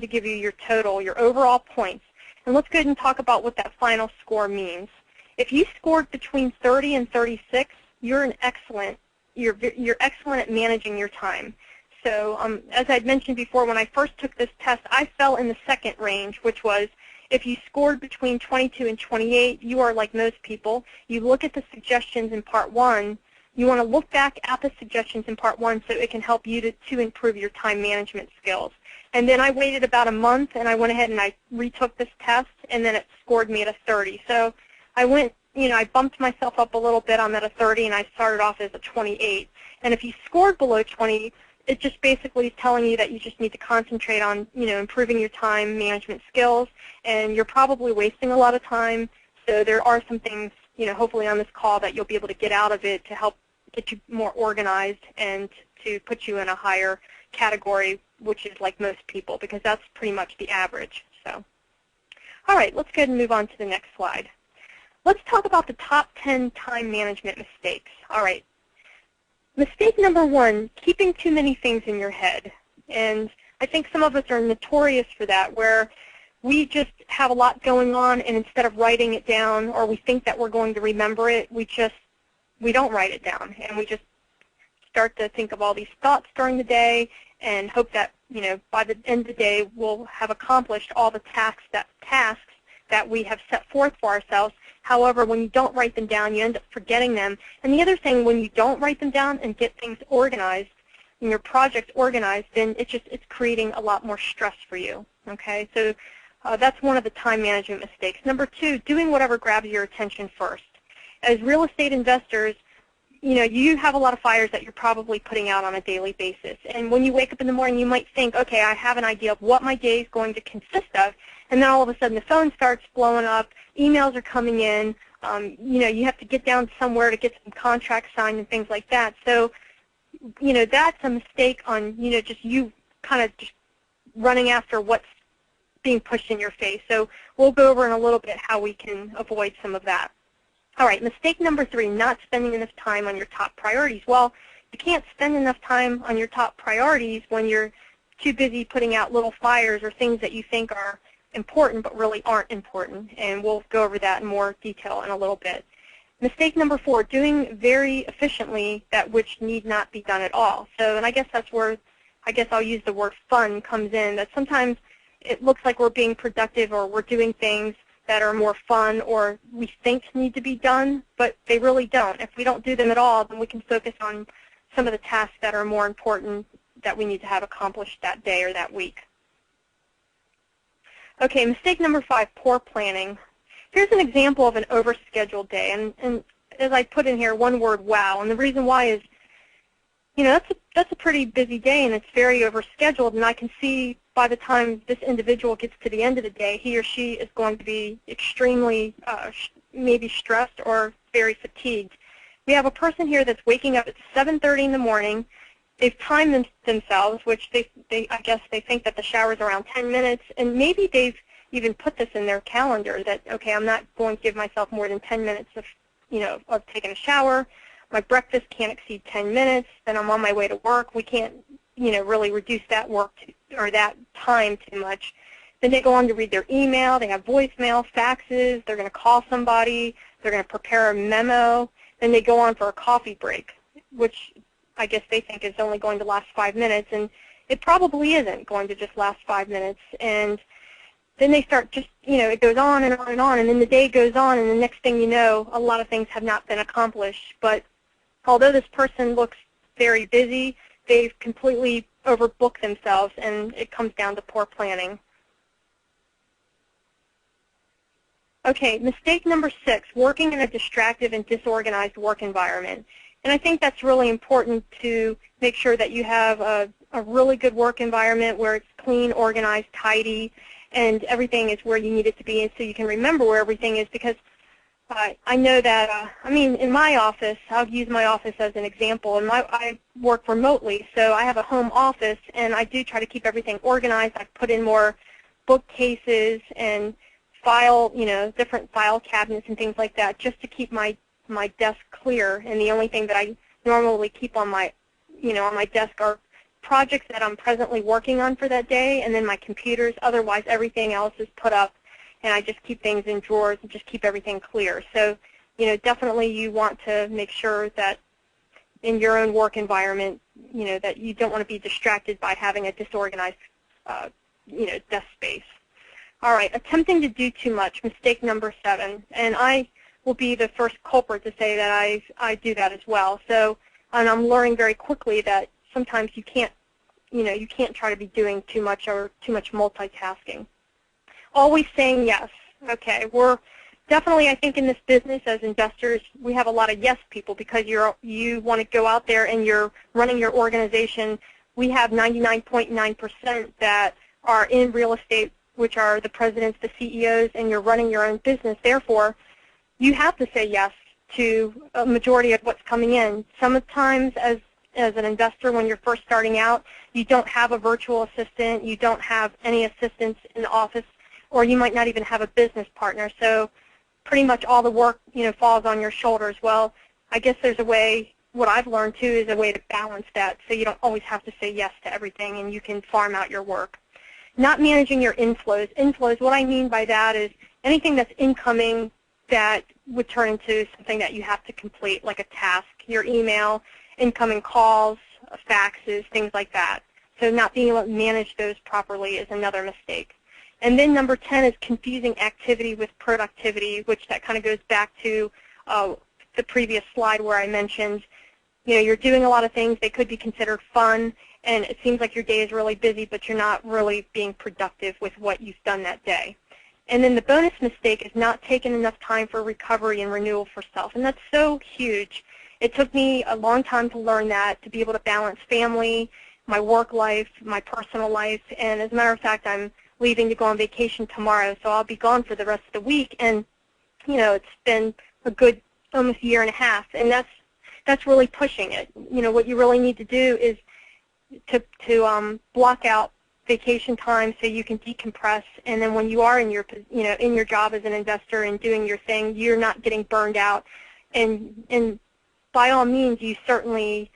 to give you your total, your overall points. And let's go ahead and talk about what that final score means. If you scored between 30 and 36, you're excellent at managing your time. So as I'd mentioned before, when I first took this test, I fell in the second range, which was if you scored between 22 and 28, you are like most people. You look at the suggestions in Part 1. You want to look back at the suggestions in Part 1 so it can help you to improve your time management skills. And then I waited about a month, and I went ahead and I retook this test, and then it scored me at a 30. So I went, I bumped myself up a little bit. I'm at a 30, and I started off as a 28. And if you scored below 20, it just basically is telling you that you just need to concentrate on, improving your time management skills, and you're probably wasting a lot of time. So there are some things, hopefully on this call that you'll be able to get out of it to help get you more organized and to put you in a higher category, which is like most people, because that's pretty much the average. So, all right, let's go ahead and move on to the next slide. Let's talk about the top 10 time management mistakes. All right. Mistake number 1, keeping too many things in your head. And I think some of us are notorious for that, where we just have a lot going on, and instead of writing it down, or we think that we're going to remember it, we don't write it down, and we just start to think of all these thoughts during the day and hope that, by the end of the day we'll have accomplished all the tasks that we have set forth for ourselves. However, when you don't write them down, you end up forgetting them. And the other thing, when you don't write them down and get things organized, and your projects organized, then it's creating a lot more stress for you. Okay, so that's one of the time management mistakes. Number 2, doing whatever grabs your attention first. As real estate investors, you have a lot of fires that you're probably putting out on a daily basis. And when you wake up in the morning, you might think, okay, I have an idea of what my day is going to consist of. And then all of a sudden the phone starts blowing up, emails are coming in, you have to get down somewhere to get some contracts signed and things like that. So, that's a mistake on, just you kind of just running after what's being pushed in your face. So we'll go over in a little bit how we can avoid some of that. All right, mistake number 3, not spending enough time on your top priorities. Well, you can't spend enough time on your top priorities when you're too busy putting out little fires or things that you think are important but really aren't important, and we'll go over that in more detail in a little bit. Mistake number 4, doing very efficiently that which need not be done at all. So, and I guess that's where, I'll use the word fun comes in, that sometimes it looks like we're being productive or we're doing things that are more fun or we think need to be done, but they really don't. If we don't do them at all, then we can focus on some of the tasks that are more important that we need to have accomplished that day or that week. Okay, mistake number 5, poor planning. Here's an example of an overscheduled day, and as I put in here, one word, wow. And the reason why is, that's a pretty busy day and it's very overscheduled, and I can see by the time this individual gets to the end of the day, he or she is going to be extremely maybe stressed or very fatigued. We have a person here that's waking up at 7:30 in the morning. They've timed themselves, which I guess they think that the shower's around 10 minutes, and maybe they've even put this in their calendar that, okay, I'm not going to give myself more than 10 minutes of taking a shower. My breakfast can't exceed 10 minutes. Then I'm on my way to work. We can't, really reduce that work or that time too much. Then they go on to read their email. They have voicemail, faxes. They're going to call somebody. They're going to prepare a memo. Then they go on for a coffee break, which I guess they think is only going to last 5 minutes, and it probably isn't going to just last 5 minutes. And then they start just, it goes on and on and on, and then the day goes on, and the next thing you know, a lot of things have not been accomplished. But although this person looks very busy, they've completely overbooked themselves, and it comes down to poor planning. Okay, mistake number 6, working in a distracted and disorganized work environment. And I think that's really important to make sure that you have a really good work environment where it's clean, organized, tidy, and everything is where you need it to be, and so you can remember where everything is, because I know that, in my office, I'll use my office as an example, and I work remotely, so I have a home office, and I do try to keep everything organized. I put in more bookcases and different file cabinets and things like that, just to keep my desk clear. And the only thing that I normally keep on my, on my desk are projects that I'm presently working on for that day, and then my computers. Otherwise, everything else is put up, and I just keep things in drawers and just keep everything clear. So, definitely you want to make sure that in your own work environment, that you don't want to be distracted by having a disorganized, desk space. All right, attempting to do too much, mistake number 7, and I will be the first culprit to say that I do that as well. So, and I'm learning very quickly that sometimes you can't try to be doing too much or too much multitasking. Always saying yes. Okay, we're definitely, I think, in this business as investors, we have a lot of yes people because you want to go out there and you're running your organization. We have 99.9% that are in real estate, which are the presidents, the CEOs, and you're running your own business. Therefore, you have to say yes to a majority of what's coming in. Sometimes as an investor, when you're first starting out, you don't have a virtual assistant, you don't have any assistants in the office, or you might not even have a business partner. So pretty much all the work, falls on your shoulders. Well, I guess there's a way, what I've learned too is a way to balance that so you don't always have to say yes to everything and you can farm out your work. Not managing your inflows. Inflows, what I mean by that is anything that's incoming that would turn into something that you have to complete, like a task, your email, incoming calls, faxes, things like that. So not being able to manage those properly is another mistake. And then number 10 is confusing activity with productivity, which that kind of goes back to the previous slide where I mentioned, you're doing a lot of things. They could be considered fun, and it seems like your day is really busy, but you're not really being productive with what you've done that day. And then the bonus mistake is not taking enough time for recovery and renewal for self, and that's so huge. It took me a long time to learn that, to be able to balance family, my work life, my personal life, and as a matter of fact, I'm leaving to go on vacation tomorrow, so I'll be gone for the rest of the week, and it's been a good almost year and a half, and that's really pushing it. What you really need to do is to block out vacation time so you can decompress, and then when you are in your in your job as an investor and doing your thing, you're not getting burned out, and by all means, you certainly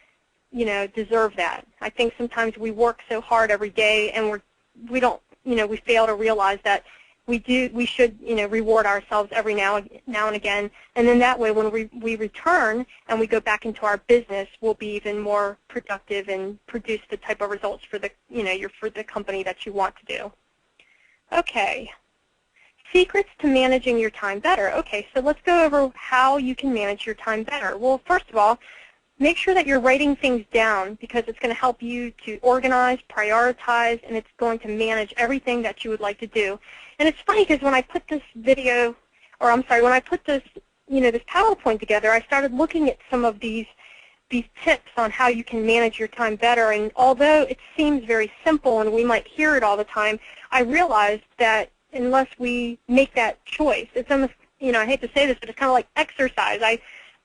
deserve that. I think sometimes we work so hard every day, and we don't. We fail to realize that we should reward ourselves every now and again, and then that way when we return and we go back into our business, we'll be even more productive and produce the type of results for the for the company that you want to do. Okay, secrets to managing your time better. Okay, so let's go over how you can manage your time better. Well, first of all, make sure that you're writing things down because it's going to help you to organize, prioritize, and it's going to manage everything that you would like to do. And it's funny because when I put this video, or I'm sorry, when I put this, this PowerPoint together, I started looking at some of these tips on how you can manage your time better. And although it seems very simple and we might hear it all the time, I realized that unless we make that choice, it's almost, I hate to say this, but it's kind of like exercise. I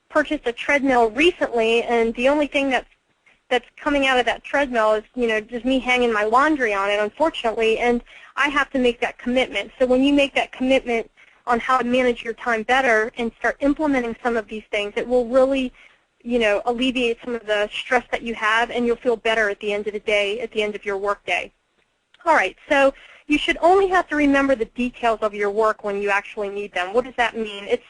purchased a treadmill recently, and the only thing that's coming out of that treadmill is just me hanging my laundry on it, unfortunately, and I have to make that commitment. So when you make that commitment on how to manage your time better and start implementing some of these things, it will really alleviate some of the stress that you have, and you'll feel better at the end of the day, at the end of your work day. All right, so you should only have to remember the details of your work when you actually need them. What does that mean? It's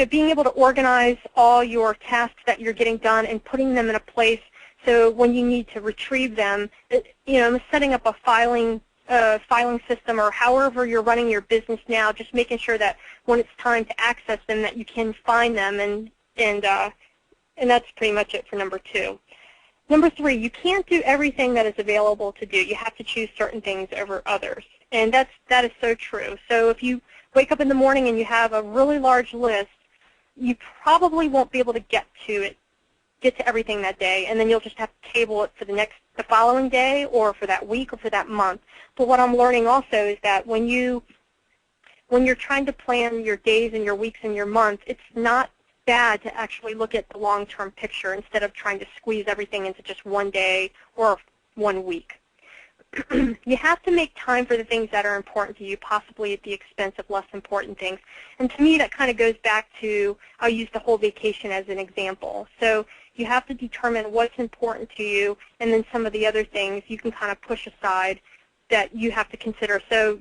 being able to organize all your tasks that you're getting done and putting them in a place so when you need to retrieve them, setting up a filing system or however you're running your business now, just making sure that when it's time to access them that you can find them, and that's pretty much it for number 2. Number 3, you can't do everything that is available to do. You have to choose certain things over others, and that is so true. So if you wake up in the morning and you have a really large list, you probably won't be able to get to everything that day, and then you'll just have to table it for the following day or for that week or for that month. But what I'm learning also is that when you're trying to plan your days and your weeks and your months, it's not bad to actually look at the long-term picture instead of trying to squeeze everything into just one day or 1 week. You have to make time for the things that are important to you, possibly at the expense of less important things. And to me, that kind of goes back to, I'll use the whole vacation as an example. So You have to determine what's important to you, and then some of the other things you can kind of push aside that you have to consider. So